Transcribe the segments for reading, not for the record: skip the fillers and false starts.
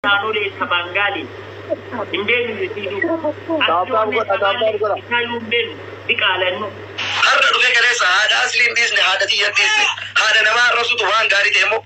naannolee akka Bangaalii hin beeknu jechuudha. Isaayyuu hin beeknu dhiqaalannu. Har'a dhufee kaleessa haadha asliin dhiisne haadha xiyyan dhiisne haadha namaa arrabsutu waan gaarii ta'e immoo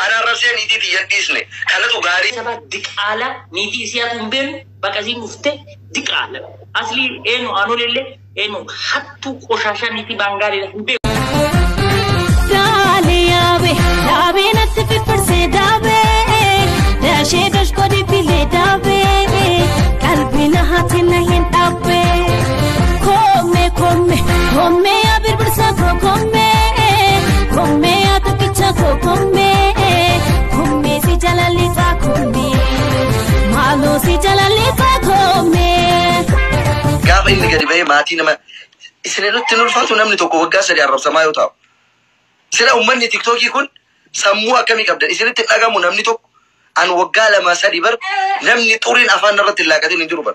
ana arrabsee niitii xiyyan dhiisne kanatu gaarii. Saba dhiqaala niitii isiyaatu hin beeknu baqasiin dhuftee dhiqaala. Aslii eenyu aanoleellee eenyu hattuu qoshashaa niitii Bangaalii hin beeknu. Sheedosh kodi bile dabe kalbina hatina hin dabe komme abir bursa ko komme atakicha ko komme si jalali fa komme malo si jalali fa komme gaafa inni gadi ba'ee maatii nama isinirratti nulfaatu namni tokko waggaa 3 arrabsamaa yoo ta'u sira ummanni tiktokii kun sammuu akkamii qabdan isinitti dhagamu namni tokko an wagala masadi bar namni turin afaan narratti laaqatin injiru bar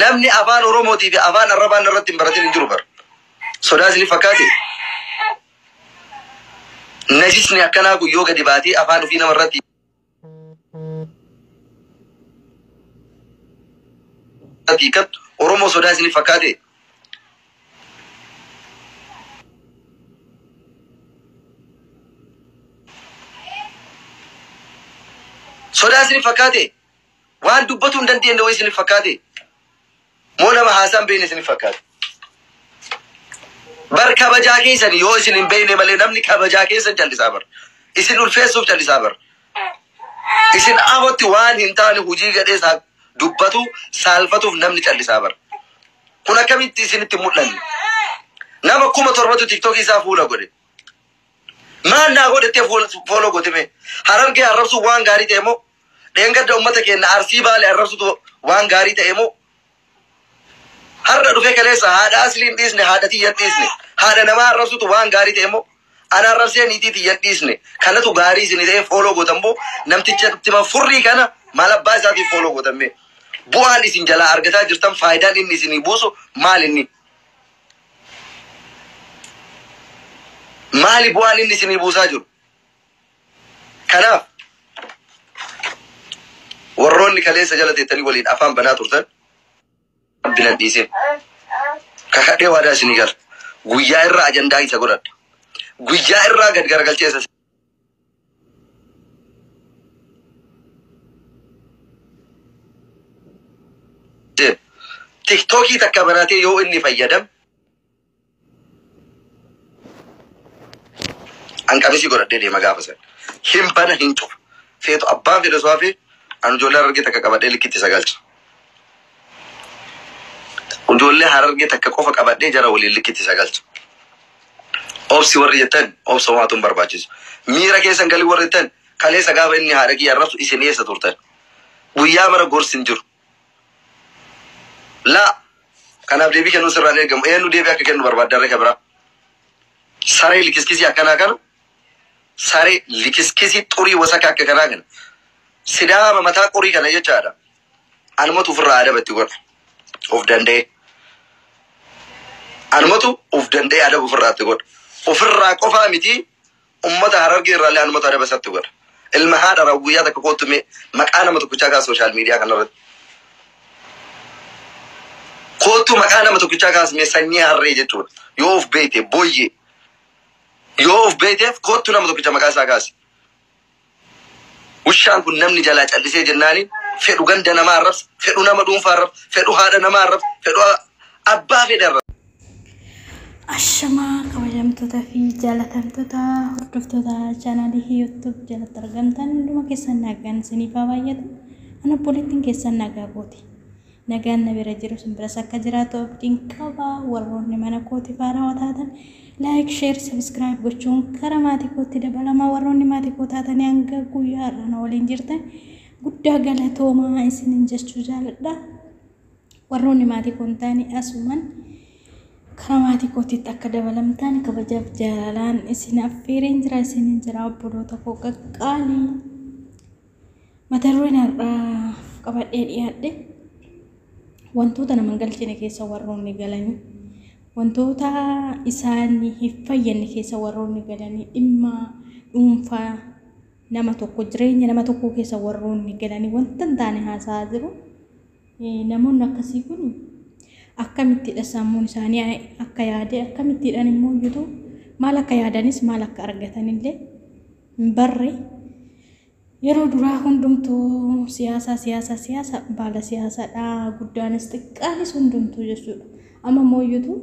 namni afaan oromooti fi afaan arabaan narratti baratin injiru bar sodaasni fakkaate najisni akkana guyyoo gadi baati afaan ufii namarratti hakikat oromo sodaasni fakkaate sodaasni fakkaate waan dubbatu hin dandeenye way isni fakkaate moo nama haasaan beeyne isni fakkaate bar kabajaa keessan yoo isin hin beeyne malee namni kabajaa keessan jallisaa bar isin ulfeessuuf jallisaa bar isin ahotti waan hin taane hujii gadheesaa dubbatu saalfatuuf namni jallisaa bar kun akkamitti isinitti mul'anne nama 7,000 tiktokii isaa fuula godhe maan naa godhettee fuula godhime harargee arrabsu waan gaarii ta'e moo deengadda ummata keenya arsii baale arrabsutu waan gaarii ta'e moo har'a dhufee kaleessa haadha asliin dhiisne haadha xiyyan dhiisne haadha namaa arrabsutu waan gaarii ta'e moo ana arrabsee niitii xiyyan dhiisne kanatu gaarii isin ta'e fooloo gootan moo namticha tima furrii kana maal abbaa isaatiif fooloo gootan mee bu'aan isin jalaa argataa jirtan faayidaan inni isinii buusu maal inni maali bu'aan inni isinii buusaa jiru kanaaf warroonni kaleessa jala teettanii waliin afaan banaa turtan bilan dhiisin kakadhee waadaa isinii gala guyyaa irraa ajandaa isa godhadha guyyaa irraa gad garagalchee isa tiktokii takka banaatee yoo inni fayyadam anqabisi godhadhee deema gaafa san hin bana hin cufa feetu abbaan fedhe soofee anu ijoollee harargee takka qabadhee likkitti sagalcha ijoollee harargee takka qofa qabadhee jara waliin likkitti sagalcha obsi warri jettan obsa waatuun barbaachisu miira keessan galii warri jettan kaleessa gaafa inni haadha kiyya arrabsu isin eessa turtan guyyaa mara gorsi hin jiru laa kanaaf deebii kennuu sirraan eegamu eenyu deebii akka kennu barbaaddarree kabira saree likiskisii akkanaa kana saree likiskisii xurii wasaka akka kanaa kana sidaama mataa qorii kana jechaadha anumatu ofirraa adabatti godha of danda'e anumatu of danda'e adaba ofirraatti godha ofirraa qofaa miti ummata harargee irraallee anumatu adaba isatti godha ilma haadha guyyaa takka kootume maqaa nama tokkichaa kaas sooshaal miidiyaa kanarratti kootu maqaa nama tokkichaa kaas mee sanyii harree jechuudha yoo of beekte booyyee yoo of beekteef kootu nama tokkicha maqaa isaa kaasi ushaan kun namni jalaa callisee jennaani fedhu ganda namaa arrabsa fedhu nama dhuunfaa arrabsa fedhu haadha namaa arrabsa fedhu abbaa fedhe arrabsa. Ashama kabajamtoota fi jaalatamtoota hordoftoota chaanaalii YouTube jalatti argamtan hunduma keessan nagaan isiniif haa baay'atu ana poliitiin keessan nagaa kooti nagaan na bira jiru sin biras akka jiraatu abdiin qaba warroonni mana kooti faaraa taatan like share subscribe gochuun karaa maatii kootti dabalama warroonni maatii koo taatan hanga guyyaa irraan waliin jirtan guddaa galatoomaa isinin jechuu jaaladha warroonni maatii koo taani asuman karaa maatii kootti akka dabalamtaan kabajaaf jaalalaan isin affeereen jira isinin jira obboloota koo qaqqaalii mata dureen har'aa qabadhee dhiyaadhe wantoota nama galchine keessa warroonni galanii wantoota isaanii hin fayyadne keessa warroonni galanii dhimma dhuunfaa nama tokko jireenya nama tokko keessa warroonni galanii wanta hin taane haasaa jiru. Namoonni akkasii kun akkamittidha sammuun isaanii akka yaade akkamittidhaan immoo iyyuu maal akka yaadanis maal akka argatanillee hin barre. Yeroo duraa hundumtuu siyaasa baala siyaasaadhaa guddaanis xiqqaanis hundumtuu jechuudha. Amma immoo iyyuu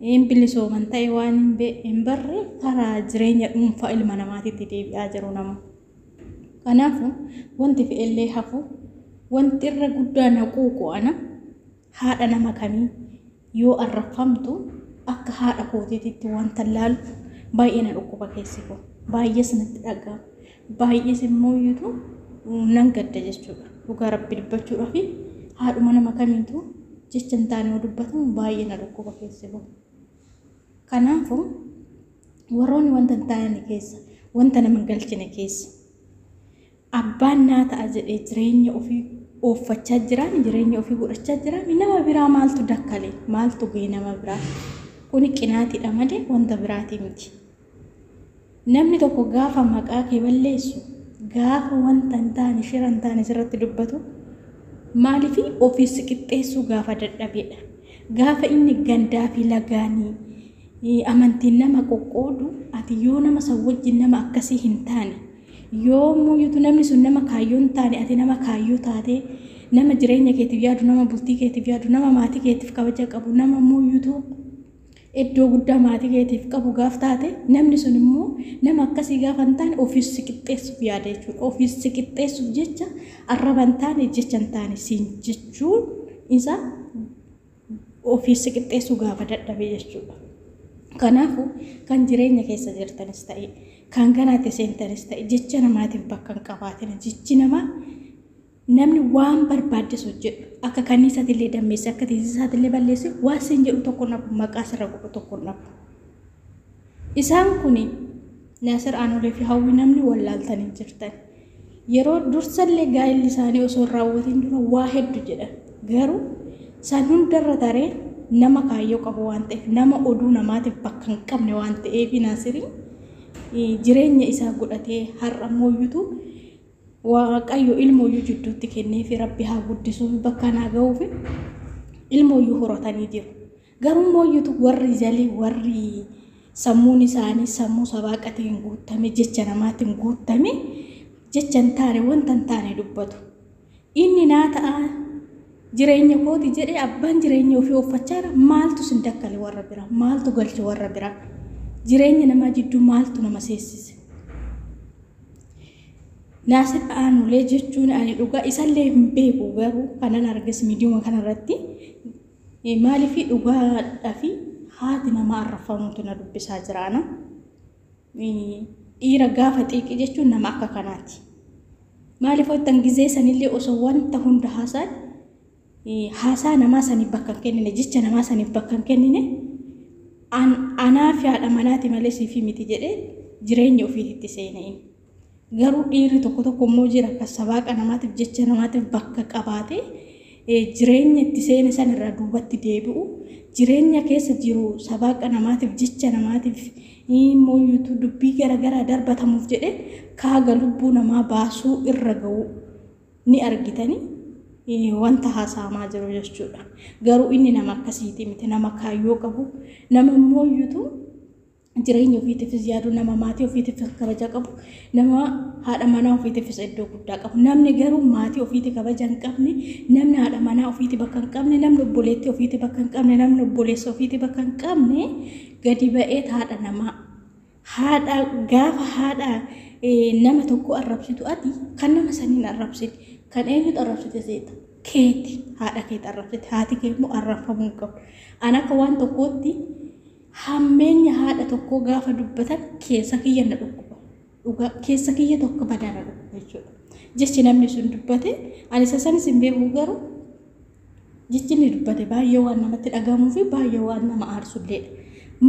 hin bilisooman ta'e waan hin barre karaa jireenya dhuunfaa ilma namaatiitti deebi'aa jiru nama. Kanaafuu wanti fe'ellee hafu wanti irra guddaa naquu qo'ana haadha nama kamii yoo arrafamtu akka haadha kootiitti wanta laalu baay'ee na dhukkuba keessi kun baay'ees natti dhaga'ama. Baay'ees immoo iyyuu nan gadda jechuudha. Dhugaa rabbi dubbachuudhaaf haadhuma nama kamiitu jecha hin taane yoo dubbatamu baay'ee na dhukkuba keessi kun. Kanaafuu warroonni wanta hin taane keessa wanta nama hin galchine keessa abbaan naa ta'a jedhee jireenya ofii ooffachaa jiraan jireenya ofii godhachaa jiraan nama biraa maaltu dakkale maaltu ga'e nama biraa kuni qinaatiidha malee wanta biraati miti. Namni tokko gaafa maqaa kee balleessu gaafa wanta hin taane shira hin taane sirratti dubbatu maaliif ofii siqixxeessuu gaafa dadhabedha. Gaafa inni gandaa fi lagaanii amantiin nama qoqqoodu ati yoo nama san wajjin nama akkasii hin taane yoo muyyutu namni sun nama kaayyoo hin taane ati nama kaayyoo taate nama jireenya keetiif yaadu nama bultii keetiif yaadu nama maatii keetiif kabaja qabu nama muyyutu iddoo guddaa maatii keetiif qabu gaaf taate namni sun immoo nama akkasii gaafa hin taane ofiis siqixxeessuuf yaada jechuudha. Ofiis siqixxeessuuf jecha arraba hin taane jecha hin taane siin jechuun isa ofiis siqixxeessuu gaafa dadhabe jechuudha. Kanaafuu kan jireenya keessa jirtanis ta'e kan ganaatti seentanis ta'e jecha namaatiif bakka hin qabaatin jechi namaa namni waan barbaachisu jedhu akka kanniisaatillee dammeesse akka tiisisaatillee balleesse waan siin jedhu tokko nafu maqaa sirra godhu tokko nafu. Isaan kun Naasir Aanulee fi Hawwii namni wallaaltanii jirtan yeroo dursallee gaa'elli isaanii osoo hin raawwatin dura waa hedduu jedhan garuu san hundarra taree nama kaayyoo qabu waan ta'eef nama oduu namaatiif bakka hin qabne waan ta'eef Naasiriin jireenya isaa godhatee har'a mooyyutu waaqayyo ilmooyyuu jidduutti kennee fi rabbi haa guddisuuf bakka naa ga'uuf ilmooyyuu horatanii jiru. Garuu mooyyutu warri jalii warri sammuun isaanii sammuu sabaaqatiin guutame jecha namaatiin guutame jecha hin taane wanta hin taane dubbatu. Inni naa ta'a jireenya kooti jedhee abbaan jireenya ofii uffachaa jira maaltu sin dakkale warra biraa maaltu galche warra biraa jireenya namaa jidduu maaltu nama seessise. Naasir Aanulee jechuun ani dhugaa isallee hin beeku garuu kanan argis miidiyuma kanarratti maaliif dhugaadhaa fi haati nama arrafamuutu na dubbisaa jiraana. Dhiira gaafa xiiqi jechuun nama akka kanaati. Maaliif wanta gizee sanillee osoo wanta hunda haasaa namaa saniif bakka hin kennine jecha namaa saniif bakka hin kennine anaa fi haadha manaati malee siifi miti jedhee jireenya ofiitti seenee. Garuu dhiirri tokko immoo jira akka sabaaqa namaatiif jecha namaatiif bakka qabaate jireenya itti seene san irraa duubatti deebi'u jireenya keessa jiru sabaaqa namaatiif jecha namaatiif mooyyuutu dubbii garaagaraa darbatamuuf jedhee kaaga lubbuu namaa baasuu irra ga'u ni argitanii wanta haasa'amaa jiru jechuudha. Garuu inni nama akkasiiti miti nama kaayyoo qabu nama mooyyuutu jireenya ofiitiifis yaadu nama maatii ofiitiifis kabaja qabu nama haadha manaa ofiitiifis iddoo guddaa qabu. Namni garuu maatii ofiiti kabaja hin qabne namni haadha manaa ofiiti bakka hin qabne namni obboleettii ofiiti bakka hin qabne namni obboleessa ofiiti bakka hin qabne gadi ba'ee haadha namaa haadha gaafa haadha nama tokko arrabsitu ati kan nama saniin arrabsite kan eenyutu arrabsite seeta keeti haadha keeti arrabsite haati kee immoo arrabfamuu qabu. Ana akka waan tokkootti hammeenya haadha tokko gaafa dubbatan keessa kiyya na dhukkuba. Dhugaa keessa kiyya tokko badaa na dhukkuba jechuudha. Jechi namni sun dubbate ani isa sanis hin beeku garuu jechi inni dubbate baay'ee waan namatti dhagahamuu fi baay'ee waan nama aarsulleedha.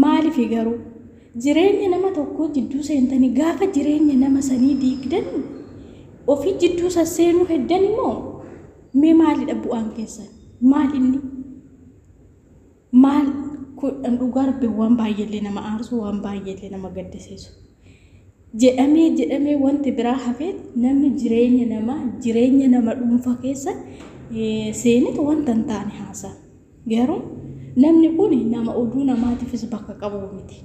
Maaliif garuu jireenya nama tokko jidduu seentanii gaafa jireenya nama sanii diigdan ofii jidduu seenuu heddan immoo mee maalidha bu'aan keessan maal inni maal kudhan dhugaa rabbi waan baay'eellee nama aarsu waan baay'eellee nama gaddisiisu. jedhamee wanti biraa hafeet namni jireenya nama dhuunfaa keessa seenitu wanta hin taane haasa'a. Garuu namni kun nama oduu namaatiifis bakka qabu miti.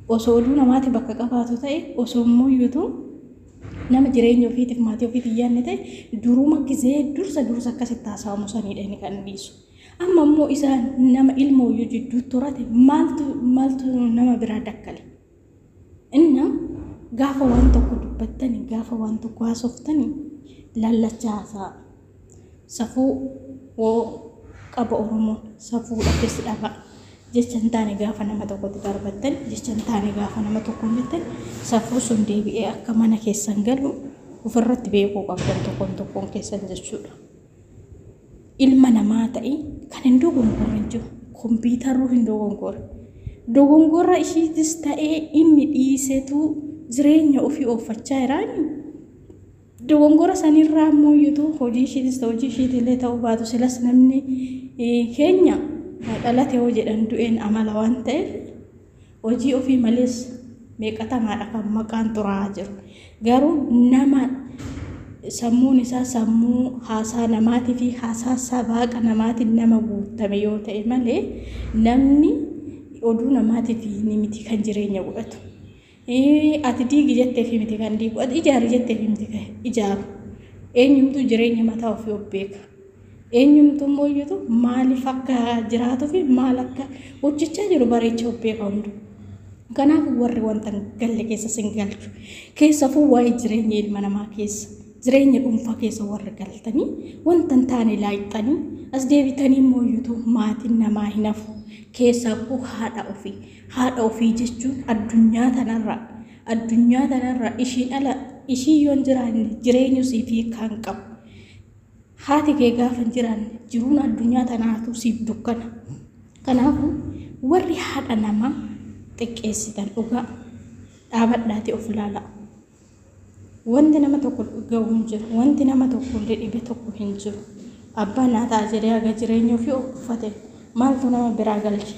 Osoo oduu namaatiif bakka qabaatu ta'e osoo immoo yoo nama jireenya ofiitiif maatii ofiitiif yaadne ta'e duruma gizee dursa akkasitti haasa'amu sanidha inni kan dhiisu. Amma immoo isaan nama ilmoo yoo jidduu turate maaltu nama biraa dakkale. Inna gaafa waan tokko dubbattanii gaafa waan tokko haasoftanii lallacha haasa'a. Safuu qaba Oromoon safuu dhabeessi dhaba. Jecha hin taane gaafa nama tokkotti darbattan jecha hin taane gaafa nama tokko jettan safuu sun deebi'ee akka mana keessan galu ofirratti beekuu qabdan tokkoon keessan jechuudha. Ilma namaa ta'e kan hin dogongorre jiru kompiitaruu hin dogongorre. Dogongorra ishiitis ta'ee inni dhiisetu jireenya ofii oofachaa jiraani. Dogongora sanirraa immoo yoo hojii ishiitis ta'u hojii ishiitillee ta'uu baatu silas namni keenya dhalate hoo jedhan du'een amala waan ta'eef hojii ofii malees meeqatamaadha kan maqaan xuraa'aa jiru. Garuu nama sammuun isaa sammuu haasaa namaatii fi haasaa sabaaqa namaatiin nama guutame yoo ta'e malee namni oduu namaatii fi ni miti kan jireenya godhatu. Ati diigi jettee fi miti kan diigu, ati ijaari jettee fi miti kan ijaaru. Eenyumtuu jireenya mataa ofii of beeka. Eenyumtuu immoo yoo maaliif akka jiraatuu fi maal akka hojjechaa jiru bareechaa of beeka hundu. Kanaaf warri wanta galle keessa sin galchu. Keessafuu waa'ee jireenya ilma namaa keessa jireenya dhuunfaa keessa warri galtanii wanta hin taane laayixanii as deebitanii immoo yoo maatiin namaa hin hafu. Keessafuu haadha ofii jechuun addunyaa tanarra ishii yoon jiraanne jireenyu siifii kan qabu. Haati kee gaafa jiraanne jiruun addunyaa tanaatu siif dukkana. Kanaafuu warri haadha namaa xiqqeessitan dhugaa dhaabadhaati of ilaala. Wanti nama tokko ga'u hin jiru, wanti nama tokko illee dhibe tokko hin jiru. Abbaan naa ta'a jedhee aga jireenya ofii uffate maaltu nama biraa galche?